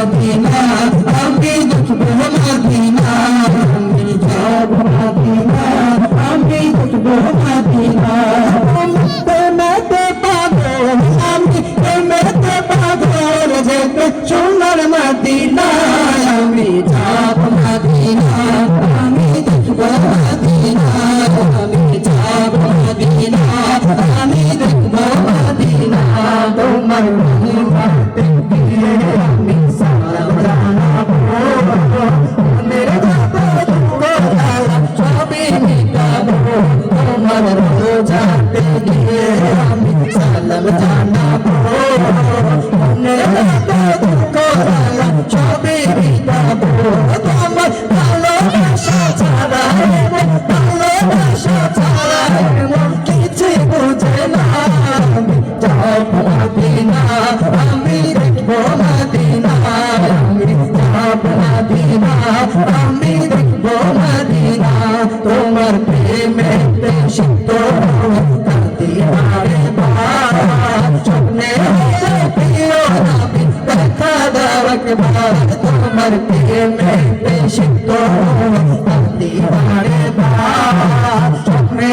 Medina আমি দেখবো Medina আমি যাব মদিনা আমি দেখবো মদিনা প্রেমেতে পাগল আমি প্রেমেতে পাগল যেতে সোনার মদিনা আমি যাব মদিনা আমি দেখবো মদিনা আমি যাব মদিনা আমি দেখবো মদিনা তোমার মহিমা দেখে আমি সালাম জানাবো মেরে যাবে সবে মিটাবো তোমার রোজা দেখে আমি সালাম জানাবো মেরে যাবে সবে মিটাবো তোমার ভালোবাসা ছাড়া ভালোবাসা ছাড়া কিছু বুঝে না আমি যাব মদিনা আমি দেখবো মদিনা আমি যাব মদিনা আমি দেখবো মদিনা তোমার প্রেমে সিদ্ধ দিবারে বার স্বপ্নে প্রিয় নবী দেখা দাও একবার তোমার প্রেমে সিদ্ধ দিবারে বার স্বপ্নে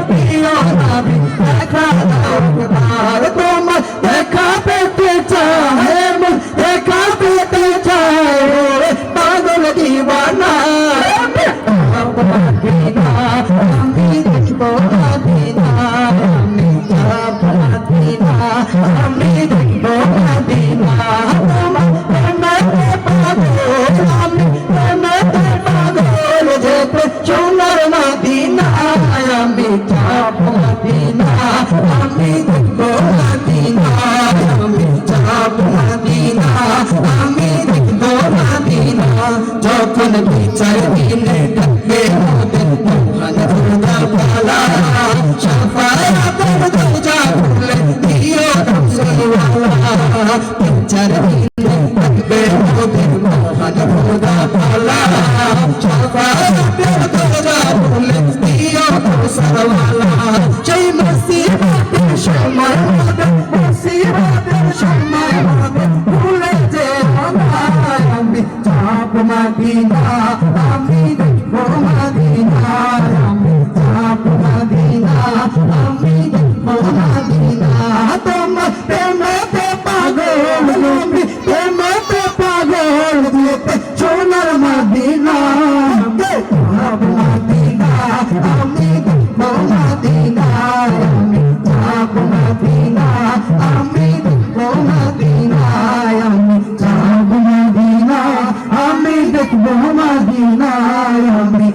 প্রিয় নবী দেখা দাও একবার তোমার দেখা পেতে চায় দেখা পেতে চায় পাগল দিওয়ানা আমি দেখবো মদিনা আমি যাব মদিনা আমি দেখবো মদিনা তোমার প্রেমেতে পাগল আমি প্রেমেতে পাগল যেতে সোনার মদিনা আমি যাব মদিনা আমি দেখবো মদিনা আমি যাব মদিনা আমি দেখবো মদিনা যখন বিচার দিনে ডাকে মহান খোদা পালা শাফায়াতের দরজা খুলে দিও রাসূলুল্লাহ বিচার দিনে ডাকে মহান খোদা পালা শাফায়াতের দরজা খুলে দিও রাসূলুল্লাহ সেই মুসিবতের সময় মুসিবতের সময় ভুলে যে আমি যাব মদিনা আমি দেখবো মদিনা আমি যাব মদিনা আমি দেখবো মদিনা তোমার প্রেমেতে পাগল আমি প্রেমেতে পাগল যেতে সোনার মদিনা যাব মদিনা আমি দেখবো মদিনা আমি যাব মদিনা আমি দেখবো মদিনা আমি যাব মদিনা আমি দেখবো মদিনা আমি